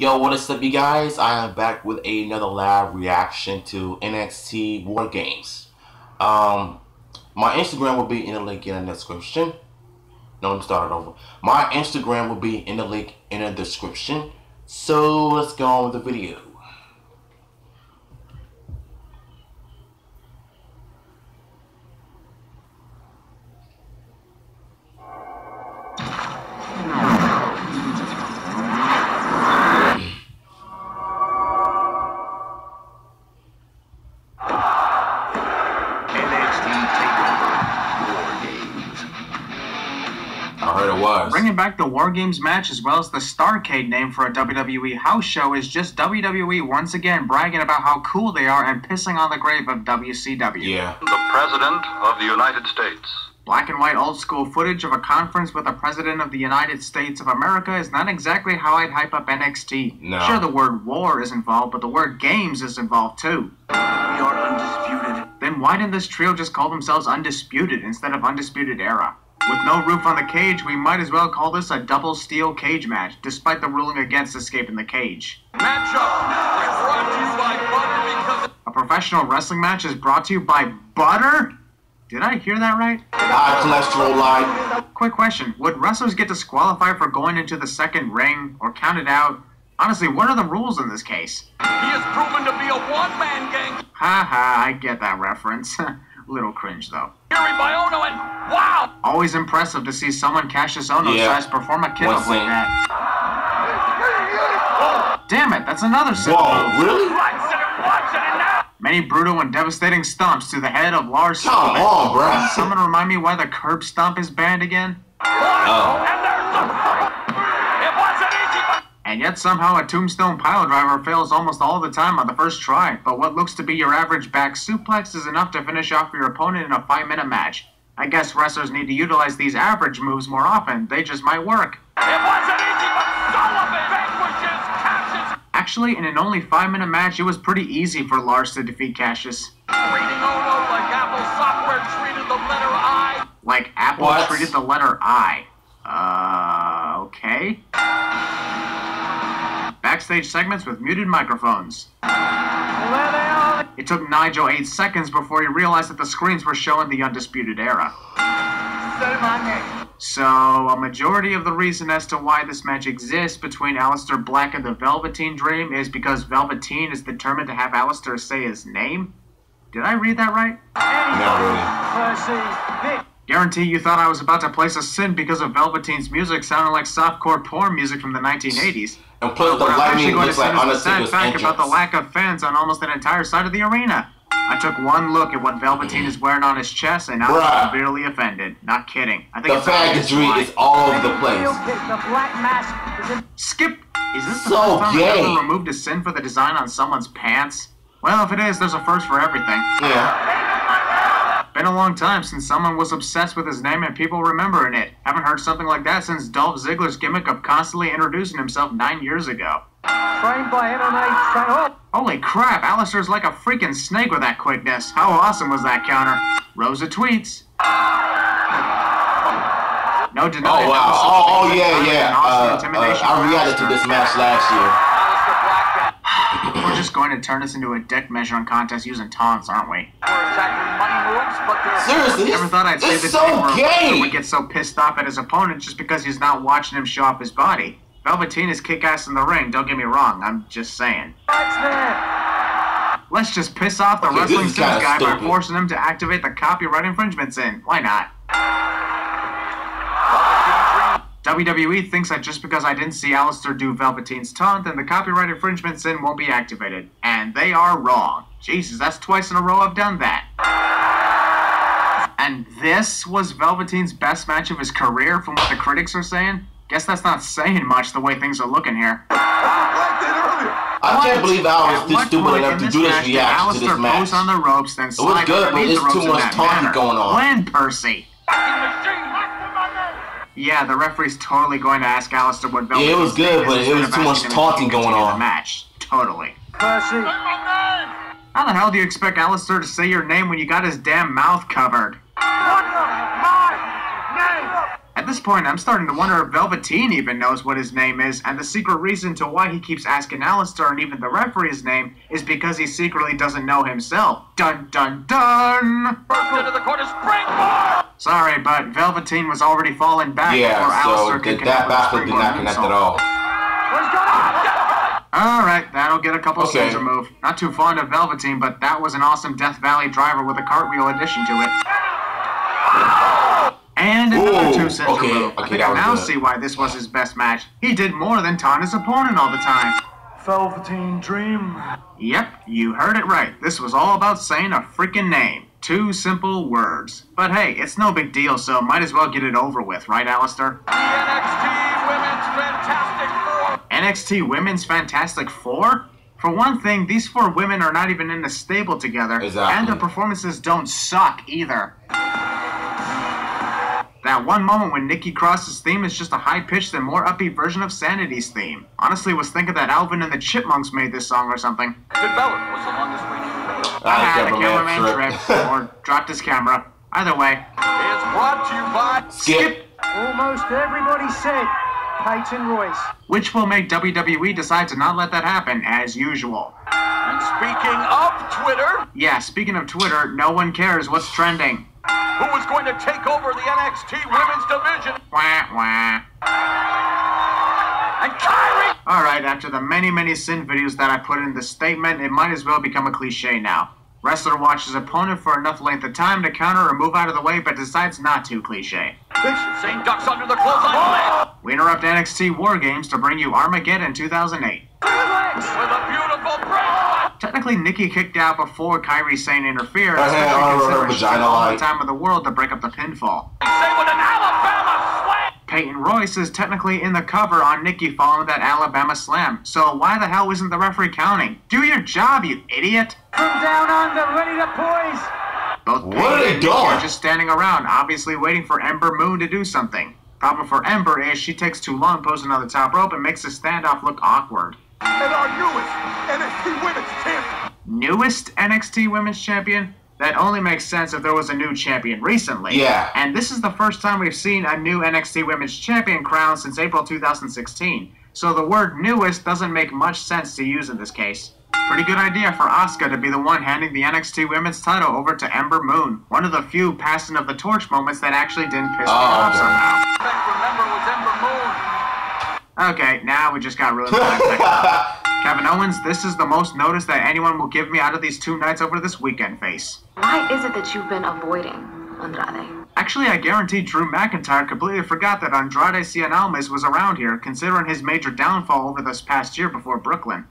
Yo, what is up, you guys? I am back with another live reaction to NXT War Games. My Instagram will be in the link in the description. No, let me start it over. My Instagram will be in the link in the description. So let's go on with the video. Bringing back the War Games match as well as the Starrcade name for a WWE house show is just WWE once again bragging about how cool they are and pissing on the grave of WCW. Yeah. The President of the United States. Black and white old school footage of a conference with the President of the United States of America is not exactly how I'd hype up NXT. No. Sure, the word war is involved, but the word games is involved too. We are undisputed. Then why didn't this trio just call themselves Undisputed instead of Undisputed Era? With no roof on the cage, we might as well call this a double steel cage match, despite the ruling against escaping the cage. Matchup is brought to you by Butter because... A professional wrestling match is brought to you by butter? Did I hear that right? High cholesterol line. Quick question, would wrestlers get disqualified for going into the second ring, or counted out? Honestly, what are the rules in this case? He has proven to be a one-man gang. Haha, I get that reference. Little cringe though. Fury by Ono and wow! Always impressive to see someone Cassius Ono size perform a kick-off like that. Damn it, that's another simple. Whoa, really? Many brutal and devastating stomps to the head of Lars. Come on, bro. Can someone remind me why the curb stomp is banned again? Oh. It wasn't easy, but... And yet somehow a tombstone pile driver fails almost all the time on the first try, but what looks to be your average back suplex is enough to finish off your opponent in a 5-minute match. I guess wrestlers need to utilize these average moves more often, they just might work. It wasn't easy, but Sullivan vanquishes Cassius. Actually, in an only 5-minute match, it was pretty easy for Lars to defeat Cassius. Treating Ono like Apple software treated the letter I. Like Apple What? treated the letter I. Okay. Backstage segments with muted microphones. It took Nigel 8 seconds before he realized that the screens were showing the Undisputed Era. So, a majority of the reason as to why this match exists between Aleister Black and the Velveteen Dream is because Velveteen is determined to have Aleister say his name? Did I read that right? Not really. Guarantee you thought I was about to place a sin because of Velveteen's music sounding like softcore porn music from the 1980s. And plus the lighting looks like Undertaker's fact about the entrance. lack of fans on almost an entire side of the arena. I took one look at what Velveteen is wearing on his chest and I was severely offended. Not kidding. I think The faggotry is all over the place. Skip! Is this the So first time gay. I've ever removed a sin for the design on someone's pants? Well, if it is, there's a first for everything. Yeah. Been a long time since someone was obsessed with his name and people remembering it. Haven't heard something like that since Dolph Ziggler's gimmick of constantly introducing himself 9 years ago. Trained by MMA. Holy crap, Aleister's like a freaking snake with that quickness. How awesome was that counter? Rosa tweets. No denying. Oh wow. Oh yeah. I reacted to this match last year. We're just going to turn this into a dick measuring contest using taunts, aren't we? Seriously, Never thought I'd say it's this so thing where a wrestler gay. would get so pissed off at his opponent just because he's not watching him show off his body. Velveteen is kick-ass in the ring, don't get me wrong, I'm just saying. Let's just piss off the wrestling this is sins kinda guy by stupid. forcing him to activate the copyright infringement sin. Why not? WWE thinks that just because I didn't see Aleister do Velveteen's taunt, then the copyright infringement sin won't be activated. And they are wrong. Jesus, that's twice in a row I've done that. And this was Velveteen's best match of his career from what the critics are saying? Guess that's not saying much the way things are looking here. I can't believe I was this stupid enough to do this reaction to this match. Goes on the ropes, then It was good, but it's too much taunting going on. When, Percy? Yeah, the referee's totally going to ask Aleister what Velveteen's Yeah, it was good, but it was too much taunting going on. Match. Totally. Percy. How the hell do you expect Aleister to say your name when you got his damn mouth covered? At this point, I'm starting to wonder if Velveteen even knows what his name is, and the secret reason to why he keeps asking Alistair and even the referee's name is because he secretly doesn't know himself. Dun dun dun! Burst into the corner, springboard! Sorry, but Velveteen was already falling back before Alistair could that connect bastard did not connect at all. Alright, that'll get a couple sins removed. Not too fond of Velveteen, but that was an awesome Death Valley driver with a cartwheel addition to it. And another 2 sins removed. I think I now see why this was his best match. He did more than taunt his opponent all the time. Velveteen Dream. Yep, you heard it right. This was all about saying a freaking name. 2 simple words. But hey, it's no big deal, so might as well get it over with, right, Alistair? NXT Women's Fantastic Four. NXT Women's Fantastic Four? For one thing, these 4 women are not even in the stable together, and their performances don't suck either. That one moment when Nikki Cross's theme is just a high-pitched and more upbeat version of Sanity's theme. Honestly, was thinking that Alvin and the Chipmunks made this song or something. Finn Balor was the longest reigning male. The cameraman tripped, or dropped his camera. Either way. Is brought to you by Skip. Almost everybody said Peyton Royce. Which will make WWE decide to not let that happen, as usual. And speaking of Twitter, Yeah, speaking of Twitter, no one cares what's trending. who is going to take over the NXT Women's Division? Wah, wah. And Kyrie! Alright, after the many sin videos that I put in the statement, it might as well become a cliche now. Wrestler watches opponent for enough length of time to counter or move out of the way, but decides not to cliche. Same ducks under the clothesline. We interrupt NXT War Games to bring you Armageddon 2008. With a beautiful break. Technically, Nikki kicked out before Kyrie Sane interfered, Her especially hand on her considering she had vagina all the line. time in the world to break up the pinfall. Say with an Alabama slam. Peyton Royce is technically in the cover on Nikki following that Alabama slam, so why the hell isn't the referee counting? Do your job, you idiot! From down under, ready to poise. Both What are Peyton they and Nikki doing? are just standing around, obviously waiting for Ember Moon to do something. Problem for Ember is she takes too long posing on the top rope and makes the standoff look awkward. And our newest NXT Women's Champion. Newest NXT Women's Champion? That only makes sense if there was a new champion recently. Yeah. And this is the first time we've seen a new NXT Women's Champion crowned since April 2016. So the word newest doesn't make much sense to use in this case. Pretty good idea for Asuka to be the one handing the NXT Women's title over to Ember Moon. One of the few passing of the torch moments that actually didn't piss me off somehow. Remember was Ember Moon. Okay, now we just got really bad. Kevin Owens, this is the most notice that anyone will give me out of these 2 nights over this weekend face. Why is it that you've been avoiding Andrade? Actually, I guarantee Drew McIntyre completely forgot that Andrade Cien Almas was around here, considering his major downfall over this past year before Brooklyn.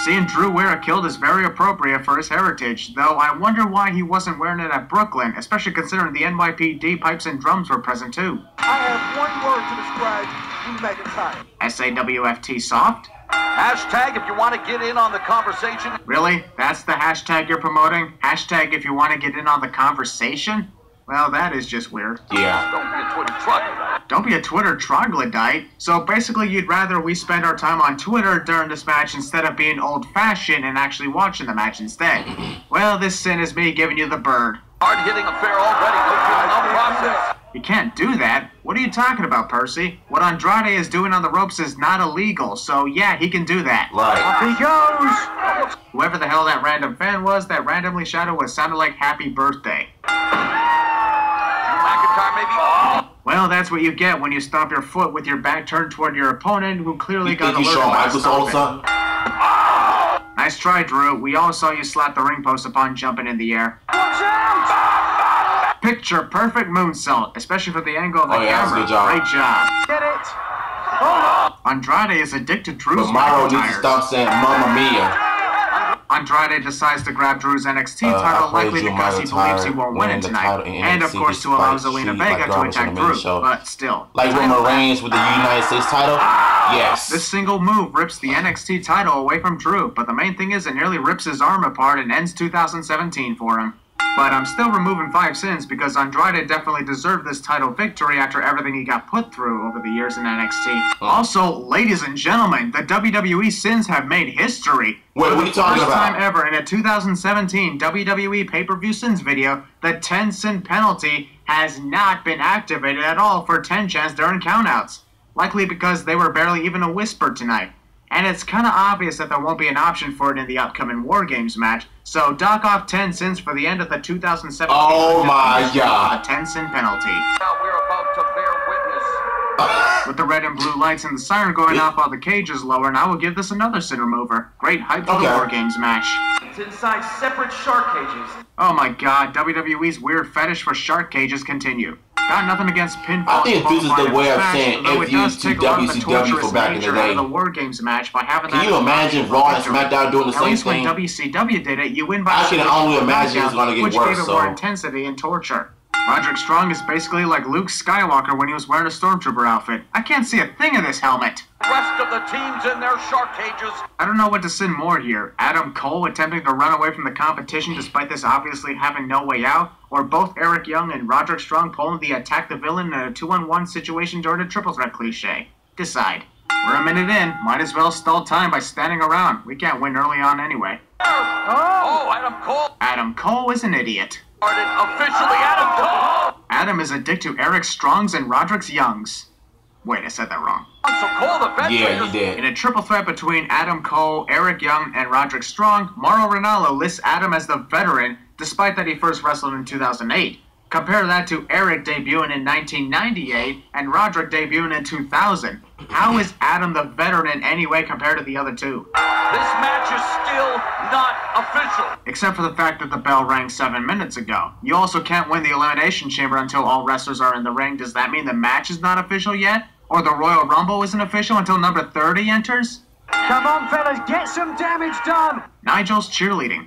Seeing Drew wear a kilt is very appropriate for his heritage, though I wonder why he wasn't wearing it at Brooklyn, especially considering the NYPD pipes and drums were present too. I have one word to describe Drew McIntyre. SAWFT soft? Hashtag if you want to get in on the conversation. Really? That's the hashtag you're promoting? Hashtag if you want to get in on the conversation? Well, that is just weird. Yeah. Don't be a Twitter troglodyte. Don't be a Twitter troglodyte. So basically you'd rather we spend our time on Twitter during this match instead of being old-fashioned and actually watching the match instead. Well, this sin is me giving you the bird. Hard hitting affair already. No process. You can't do that. What are you talking about, Percy? What Andrade is doing on the ropes is not illegal, so yeah, he can do that. Right. Up he goes. Whoever the hell that random fan was that randomly shouted what sounded like happy birthday. McIntyre may be. Well, that's what you get when you stomp your foot with your back turned toward your opponent who clearly You got think you alerted Shawn by the Michaels all of a stomping. sudden? Nice try, Drew. We all saw you slap the ring post upon jumping in the air. Watch out. Picture perfect moonsault, especially for the angle of the Oh, yeah, that's a camera. good job. Great job. Get it. Oh Andrade is addicted to Drew's But Myro needs to McIntyres. stop saying Mamma Mia. Andrade decides to grab Drew's NXT title, I likely played because he Drew believes he McIntyre won't win winning it the tonight. title in And of NXT course to allow despite Zelina she Vega like to garbage on attack the main Drew, show. but still. Like Roman Reigns with the United States title? Yes. This single move rips the NXT title away from Drew, but the main thing is it nearly rips his arm apart and ends 2017 for him. But I'm still removing 5 sins because Andrade definitely deserved this title victory after everything he got put through over the years in NXT. Also, ladies and gentlemen, the WWE sins have made history. Wait, For what are the you talking first about? time ever in a 2017 WWE pay-per-view sins video, the 10 sin penalty has not been activated at all for 10 chance during countouts. Likely because they were barely even a whisper tonight. And it's kinda obvious that there won't be an option for it in the upcoming War Games match, so dock off 10 cents for the end of the 2017 Oh my God. a 10-cent penalty. Now we're about to bear witness. With the red and blue lights and the siren going off while the cage is lower, and I will give this another center mover. Great hype for the War Games match. It's inside separate shark cages. Oh my God, WWE's weird fetish for shark cages continue. Got nothing against pinfall. I think this is the way of saying though it does FU take to a lot of the WCW for torturous back in the nature out of the day. War Games match by having Can that. you imagine Raw and SmackDown doing the At same least thing? when WCW did it, you win by I can submission only or imagine it's knockout, gonna get which worse, gave it so- more intensity and torture. Roderick Strong is basically like Luke Skywalker when he was wearing a Stormtrooper outfit. I can't see a thing of this helmet. Rest of the teams in their shark cages. I don't know what to send more here. Adam Cole attempting to run away from the competition despite this obviously having no way out, or both Eric Young and Roderick Strong pulling the attack the villain in a 2-on-1 situation during a triple threat cliche. Decide. We're a minute in, might as well stall time by standing around. We can't win early on anyway. Oh, Adam Cole. Adam Cole is an idiot. Officially Adam Cole. Adam is a dick to Eric Strong's and Roderick Young's. Wait, I said that wrong. So Cole, the vet. Yeah, he did. In a triple threat between Adam Cole, Eric Young, and Roderick Strong, Mauro Ranallo lists Adam as the veteran, despite that he first wrestled in 2008. Compare that to Eric debuting in 1998 and Roderick debuting in 2000. How is Adam the veteran in any way compared to the other two? This match is still not official. Except for the fact that the bell rang 7 minutes ago. You also can't win the Elimination Chamber until all wrestlers are in the ring. Does that mean the match is not official yet? Or the Royal Rumble isn't official until number 30 enters? Come on, fellas, get some damage done. Nigel's cheerleading.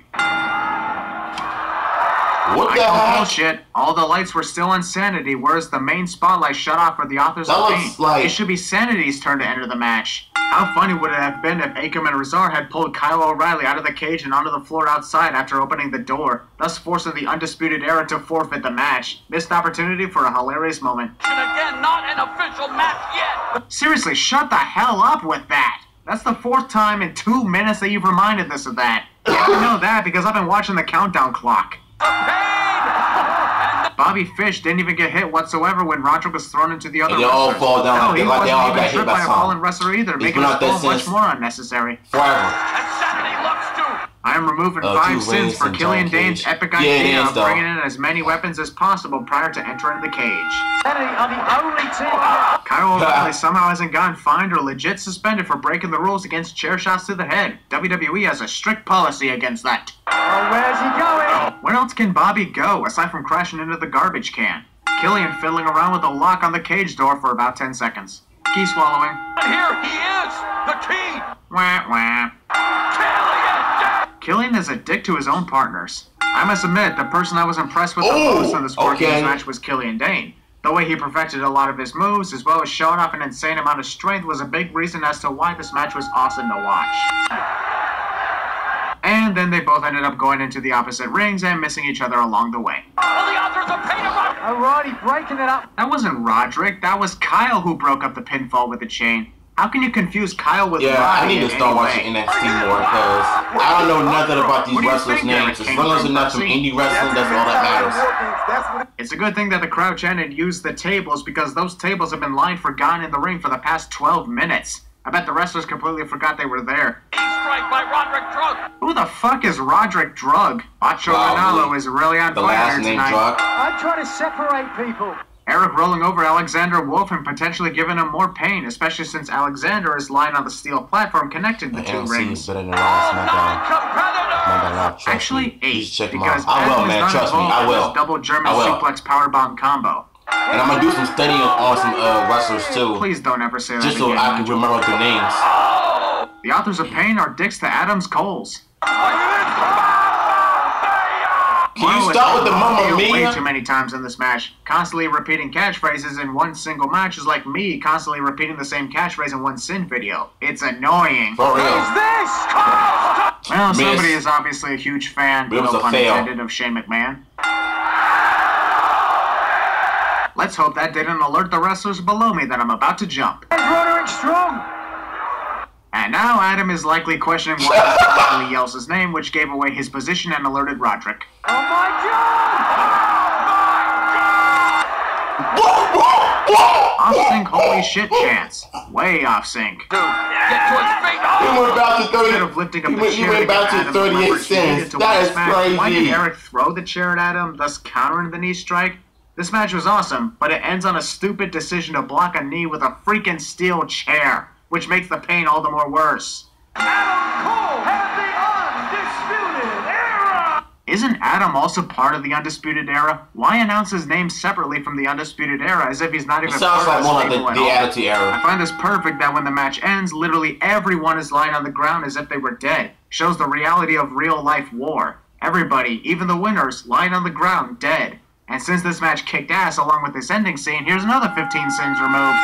What the I call heck? bullshit. All the lights were still on Sanity, whereas the main spotlight shut off for the authors That of looks Pain. like- It should be Sanity's turn to enter the match. How funny would it have been if Akam and Razar had pulled Kyle O'Reilly out of the cage and onto the floor outside after opening the door, thus forcing the Undisputed Era to forfeit the match? Missed opportunity for a hilarious moment. And again, not an official match yet. Seriously, shut the hell up with that! That's the 4th time in 2 minutes that you've reminded us of that. Yeah, I know that because I've been watching the countdown clock. The pain. Bobby Fish didn't even get hit whatsoever when Roderick was thrown into the other And they all wrestlers. fall down No, like he they all wasn't got even hit tripped by by a something. fallen wrestler either, It's making been this out there fall much since- more unnecessary. Forever. And Sanity looks to. I am removing 5 two sins wins for and Killian John Dane's Cage. epic Yeah, it idea is, of though. bringing in as many weapons as possible prior to entering the cage. Sanity are the only team. Kyle O'Reilly somehow hasn't gotten fined or legit suspended for breaking the rules against chair shots to the head. WWE has a strict policy against that. Oh, where's he going? Where else can Bobby go, aside from crashing into the garbage can? Killian fiddling around with a lock on the cage door for about 10 seconds. Key swallowing. And here he is, the key. Wah, wah. Killian. Killian is a dick to his own partners. I must admit, the person I was impressed with the Oh, most in this War Games okay. match was Killian Dane. The way he perfected a lot of his moves, as well as showing off an insane amount of strength, was a big reason as to why this match was awesome to watch. And then they both ended up going into the opposite rings and missing each other along the way. Well, the authors of pain are O'Reilly breaking it up. That wasn't Roderick, that was Kyle who broke up the pinfall with the chain. How can you confuse Kyle with Yeah, Roddy I need to in start any watching way? NXT more because I don't know nothing about these What do you wrestlers' think, names. Eric As long as they're not from indie wrestling, that's all that matters. It's a good thing that the crowd chanted use the tables because those tables have been lined for Gone in the Ring for the past 12 minutes. I bet the wrestlers completely forgot they were there. strike by Roderick Drug. Who the fuck is Roderick Drug? Macho Wow, Ranallo really? is really on The fire last here name tonight. Drug. I'm trying to separate people. Eric rolling over Alexander Wolf and potentially giving him more pain, especially since Alexander is lying on the steel platform connecting the The two NXT is rings. better than Raw SmackDown. Non-competitive. SmackDown Live, trust Actually, me. 8, Please check them because out. I will, Adam man. is not Trust me. involved I in will. this double German I will. suplex powerbomb combo. And I'm gonna do some studying on some wrestlers too, Please don't ever say that just so again. I can remember their names. The authors of Pain are dicks to Adam's Coles. Can you stop with the Mamma Way Mia? too many times in this match. Constantly repeating catchphrases in one single match is like me constantly repeating the same catchphrase in one Sin video. It's annoying. For real. This! Well, Miss. somebody is obviously a huge fan, But it was no a pun fail. intended, of Shane McMahon. Let's hope that didn't alert the wrestlers below me that I'm about to jump. There's Roderick Strong. And now Adam is likely questioning why he yells his name, which gave away his position and alerted Roderick. Oh my God! Off sync, holy shit chance. Way off sync. Dude, get to his feet. He went back to 30. Instead of lifting up the He chair went back to Adam's 38 leverage needed cents. to That win is this match, why did crazy. Eric throw the chair at Adam, thus countering the knee strike? This match was awesome, but it ends on a stupid decision to block a knee with a freaking steel chair, which makes the pain all the more worse. Adam Cole has the Undisputed Era. Isn't Adam also part of the Undisputed Era? Why announce his name separately from the Undisputed Era as if he's not even It sounds part like of more the like stable at the all? Attitude I Era. find this perfect that when the match ends, literally everyone is lying on the ground as if they were dead. Shows the reality of real-life war. Everybody, even the winners, lying on the ground, dead. And since this match kicked ass along with this ending scene, here's another 15 scenes removed.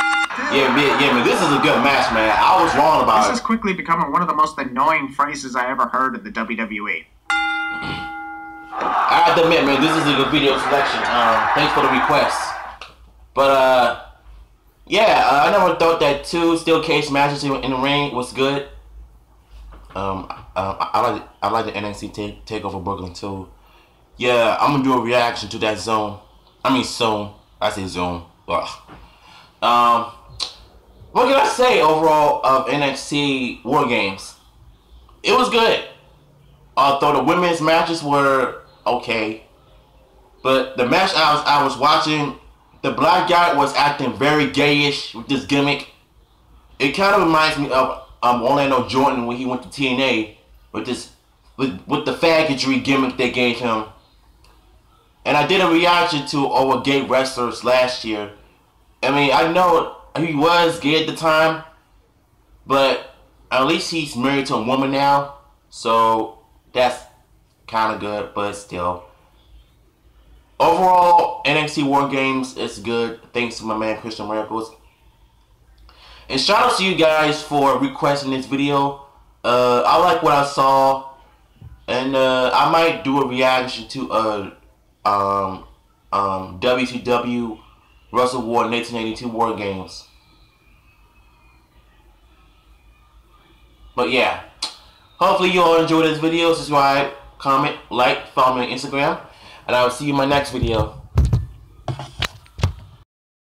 Yeah, man, this is a good match, man. I was wrong about This it. is quickly becoming one of the most annoying phrases I ever heard in the WWE. I have to admit, man, this is a good video selection. Thanks for the request. But, yeah, I never thought that 2 steel cage matches in the ring was good. I like the NXT Takeover Brooklyn too. Yeah, I'm gonna do a reaction to that zone. I mean zone. I say zone. Ugh. What can I say overall of NXT War Games? It was good. Although the women's matches were okay, but the match I was watching, the black guy was acting very gayish with this gimmick. It kind of reminds me of Orlando Jordan when he went to TNA with this with the faggotry gimmick they gave him. And I did a reaction to our gay wrestlers last year. I mean, I know he was gay at the time, but at least he's married to a woman now, so that's kind of good, but still. Overall, NXT War Games is good, thanks to my man Christian Miracles. And shout out to you guys for requesting this video. I like what I saw, and I might do a reaction to WCW Wrestle War 1982 War Games. But yeah, hopefully you all enjoyed this video. Subscribe, comment, like, follow me on Instagram, and I will see you in my next video.